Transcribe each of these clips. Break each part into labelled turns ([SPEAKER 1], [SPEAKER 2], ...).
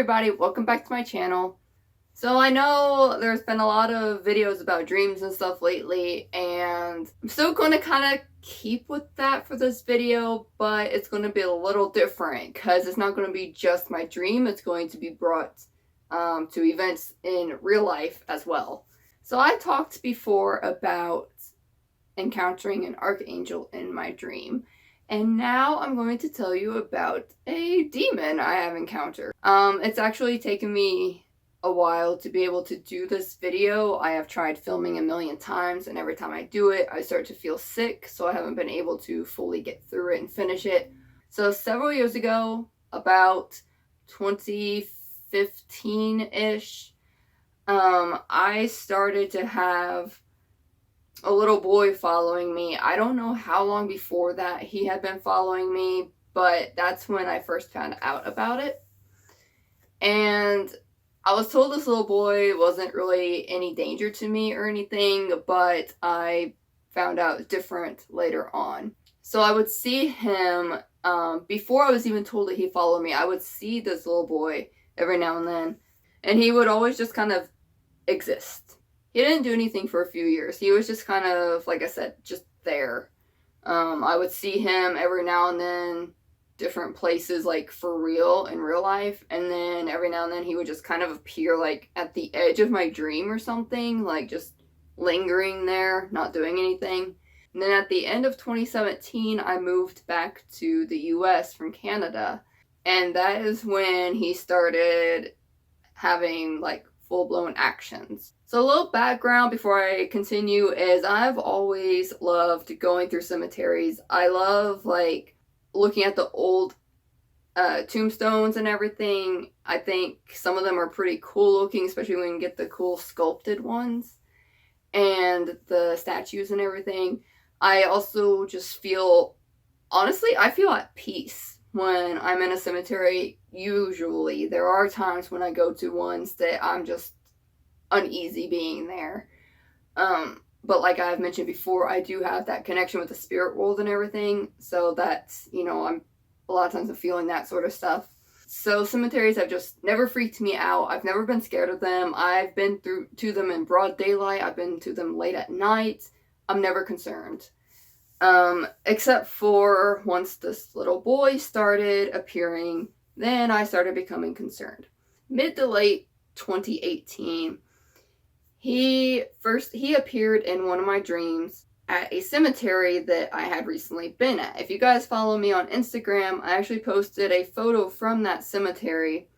[SPEAKER 1] everybody, welcome back to my channel. So I know there's been a lot of videos about dreams and stuff lately, and I'm still going to kind of keep with that for this video, but it's going to be a little different because it's not going to be just my dream. It's going to be brought to events in real life as well. So I talked before about encountering an archangel in my dream. And now I'm going to tell you about a demon I have encountered. It's actually taken me a while to be able to do this video. I have tried filming a million times, and every time I do it, I start to feel sick, so I haven't been able to fully get through it and finish it. So several years ago, about 2015-ish, I started to have a little boy following me. I don't know how long before that he had been following me, but that's when I first found out about it. And I was told this little boy wasn't really any danger to me or anything, but I found out different later on. So I would see him, before I was even told that he followed me, I would see this little boy every now and then, and he would always just kind of exist. He didn't do anything for a few years. He was just kind of, like I said, just there. I would see him every now and then, different places, like for real, in real life. And then every now and then he would just kind of appear like at the edge of my dream or something, like just lingering there, not doing anything. And then at the end of 2017, I moved back to the US from Canada. And that is when he started having like full-blown actions. So a little background before I continue is I've always loved going through cemeteries. I love like looking at the old tombstones and everything. I think some of them are pretty cool looking, especially when you get the cool sculpted ones and the statues and everything. I also just feel, honestly, I feel at peace when I'm in a cemetery. Usually there are times when I go to ones that I'm just uneasy being there, but like I've mentioned before, I do have that connection with the spirit world and everything, so that's, I'm a lot of times I'm feeling that sort of stuff. So cemeteries have just never freaked me out. I've never been scared of them. I've been to them in broad daylight. I've been to them late at night. I'm never concerned. Except for once this little boy started appearing, then I started becoming concerned. Mid to late 2018, he appeared in one of my dreams at a cemetery that I had recently been at. If you guys follow me on Instagram, I actually posted a photo from that cemetery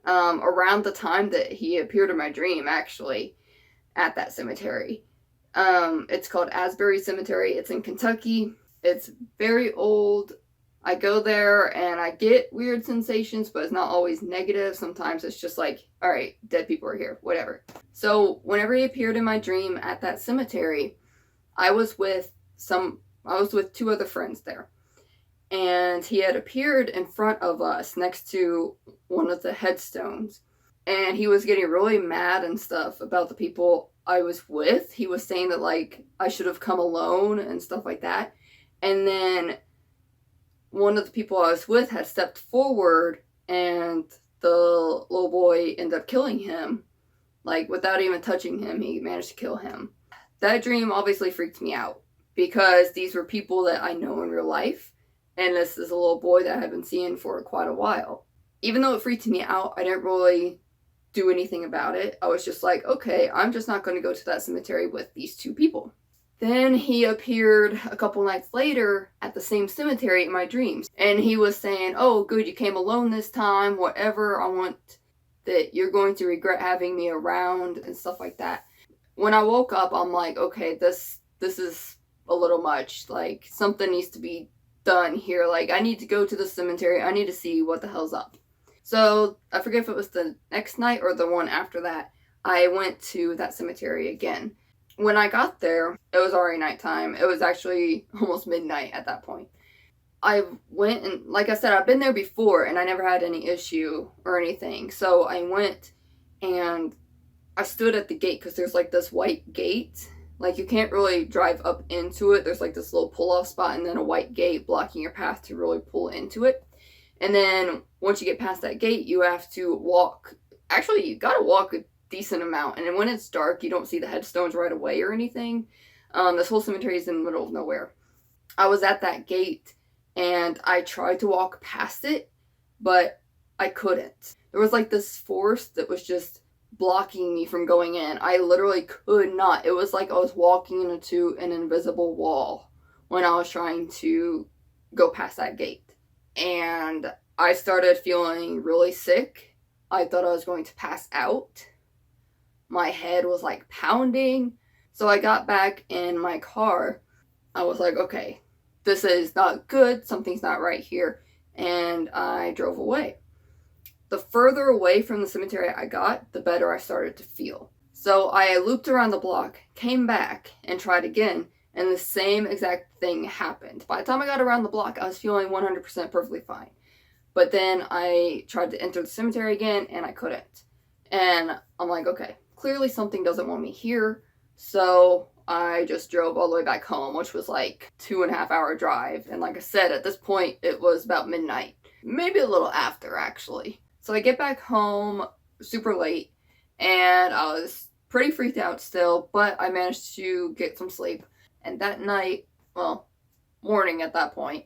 [SPEAKER 1] around the time that he appeared in my dream, actually, at that cemetery. It's called Asbury Cemetery. It's in Kentucky. It's very old. I go there and I get weird sensations, but it's not always negative. Sometimes it's just like, all right, dead people are here, whatever. So whenever he appeared in my dream at that cemetery, I was with two other friends there. And he had appeared in front of us next to one of the headstones. And he was getting really mad and stuff about the people I was with. He was saying that, like, I should have come alone and stuff like that. And then one of the people I was with had stepped forward, and the little boy ended up killing him. Like, without even touching him, he managed to kill him. That dream obviously freaked me out, because these were people that I know in real life, and this is a little boy that I had been seeing for quite a while. Even though it freaked me out, I didn't really do anything about it. I was just like, okay, I'm just not going to go to that cemetery with these two people. Then he appeared a couple nights later at the same cemetery in my dreams. And he was saying, oh, good, you came alone this time, whatever. I want that you're going to regret having me around and stuff like that. When I woke up, I'm like, okay, this is a little much. Like, something needs to be done here. Like, I need to go to the cemetery. I need to see what the hell's up. So I forget if it was the next night or the one after that, I went to that cemetery again. When I got there, it was already nighttime. It was actually almost midnight at that point. I went, and like I said, I've been there before and I never had any issue or anything. So I went and I stood at the gate, because there's like this white gate. Like, you can't really drive up into it. There's like this little pull-off spot and then a white gate blocking your path to really pull into it. And then once you get past that gate, you have to walk. Actually, you gotta walk a decent amount. And then when it's dark, you don't see the headstones right away or anything. This whole cemetery is in the middle of nowhere. I was at that gate and I tried to walk past it, but I couldn't. There was like this force that was just blocking me from going in. I literally could not. It was like I was walking into an invisible wall when I was trying to go past that gate. And I started feeling really sick. I thought I was going to pass out. My head was like pounding. So I got back in my car. I was like, okay, this is not good. Something's not right here. And I drove away. The further away from the cemetery I got, the better I started to feel. So I looped around the block, came back, and tried again, and the same exact thing happened. By the time I got around the block, I was feeling 100% perfectly fine. But then I tried to enter the cemetery again, and I couldn't. And I'm like, okay, clearly something doesn't want me here. So I just drove all the way back home, which was like 2.5 hour drive. And like I said, at this point, it was about midnight. Maybe a little after, actually. So I get back home super late, and I was pretty freaked out still, but I managed to get some sleep. And that night, well, morning at that point,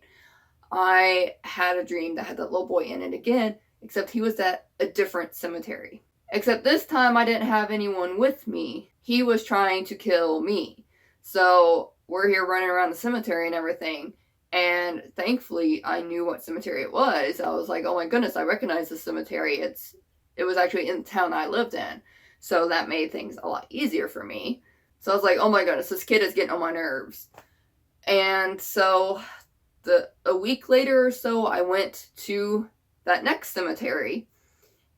[SPEAKER 1] I had a dream that had that little boy in it again, except he was at a different cemetery. Except this time I didn't have anyone with me. He was trying to kill me. So we're here running around the cemetery and everything. And thankfully, I knew what cemetery it was. I was like, oh my goodness, I recognize this cemetery. It was actually in the town I lived in. So that made things a lot easier for me. So I was like, oh my goodness, this kid is getting on my nerves. And so a week later or so, I went to that next cemetery.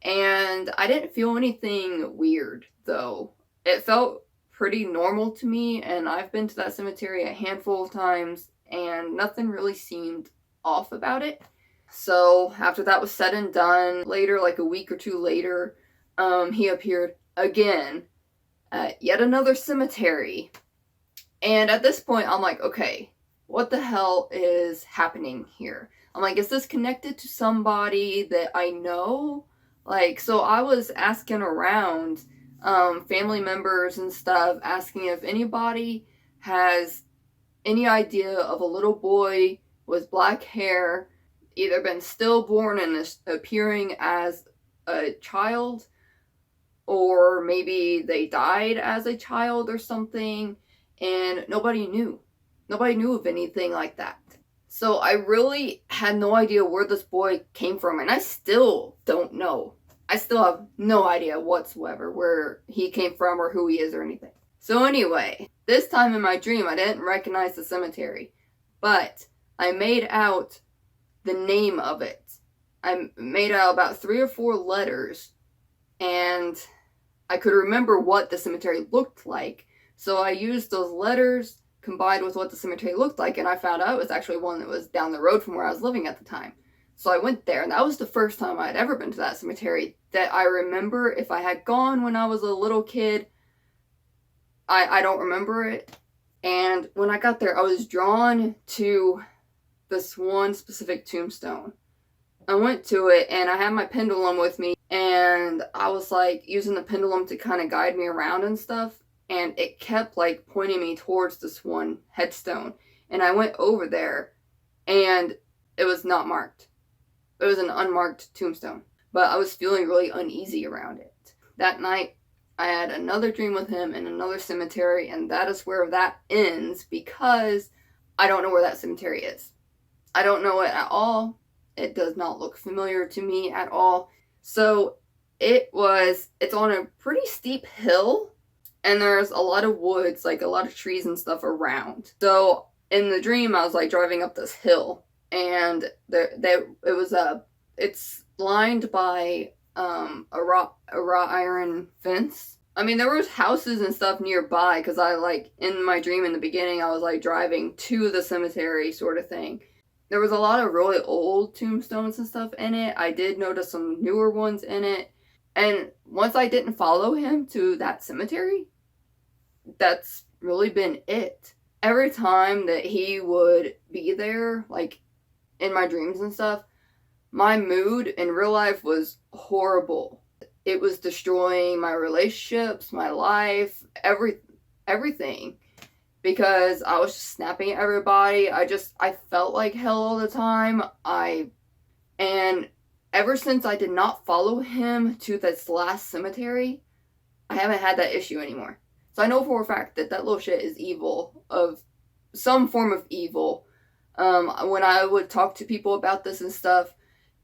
[SPEAKER 1] And I didn't feel anything weird, though. It felt pretty normal to me, and I've been to that cemetery a handful of times, and nothing really seemed off about it. So after that was said and done, later, like a week or two later, he appeared again at yet another cemetery. And at this point, I'm like, okay, what the hell is happening here? I'm like, is this connected to somebody that I know? Like, so I was asking around, family members and stuff, asking if anybody has any idea of a little boy with black hair, either been stillborn and is appearing as a child, or maybe they died as a child or something, and nobody knew. Nobody knew of anything like that. So I really had no idea where this boy came from, and I still don't know. I still have no idea whatsoever where he came from or who he is or anything. So anyway, this time in my dream, I didn't recognize the cemetery, but I made out the name of it. I made out about 3 or 4 letters, and I could remember what the cemetery looked like. So I used those letters combined with what the cemetery looked like, and I found out it was actually one that was down the road from where I was living at the time. So I went there, and that was the first time I had ever been to that cemetery that I remember. If I had gone when I was a little kid, I don't remember it. And when I got there, I was drawn to this one specific tombstone. I went to it, and I had my pendulum with me, and I was like using the pendulum to kind of guide me around and stuff, and it kept like pointing me towards this one headstone. And I went over there, and it was not marked. It was an unmarked tombstone, but I was feeling really uneasy around it. That night, I had another dream with him in another cemetery, and that is where that ends, because I don't know where that cemetery is. I don't know it at all. It does not look familiar to me at all. So it's on a pretty steep hill, and there's a lot of woods, like a lot of trees and stuff around. So in the dream, I was like driving up this hill, and it's lined by a wrought iron fence. I mean, there was houses and stuff nearby, because in my dream in the beginning, I was like driving to the cemetery sort of thing. There was a lot of really old tombstones and stuff in it. I did notice some newer ones in it. And once I didn't follow him to that cemetery, that's really been it. Every time that he would be there, like in my dreams and stuff, my mood in real life was horrible. It was destroying my relationships, my life, everything. Because I was just snapping at everybody. I felt like hell all the time. And ever since I did not follow him to this last cemetery, I haven't had that issue anymore. So I know for a fact that that little shit is evil, of some form of evil. When I would talk to people about this and stuff,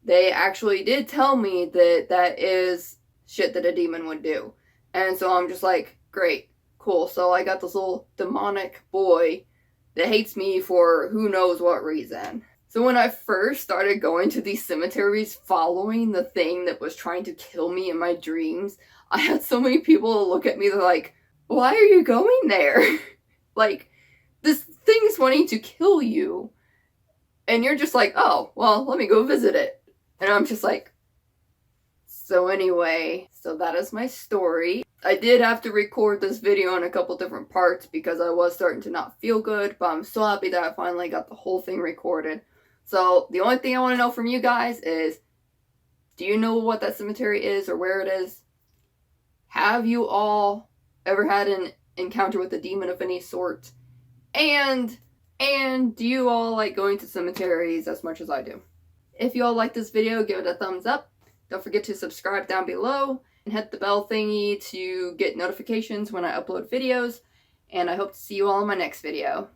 [SPEAKER 1] they actually did tell me that that is shit that a demon would do. And so I'm just like, great, cool. So I got this little demonic boy that hates me for who knows what reason. So when I first started going to these cemeteries following the thing that was trying to kill me in my dreams, I had so many people look at me, they're like, why are you going there? Like, this thing's wanting to kill you. And you're just like, oh, well, let me go visit it. And I'm just like, so anyway, so that is my story. I did have to record this video in a couple different parts because I was starting to not feel good, but I'm so happy that I finally got the whole thing recorded. So the only thing I want to know from you guys is, do you know what that cemetery is or where it is? Have you all ever had an encounter with a demon of any sort? And do you all like going to cemeteries as much as I do? If you all like this video, give it a thumbs up. Don't forget to subscribe down below and hit the bell thingy to get notifications when I upload videos. And I hope to see you all in my next video.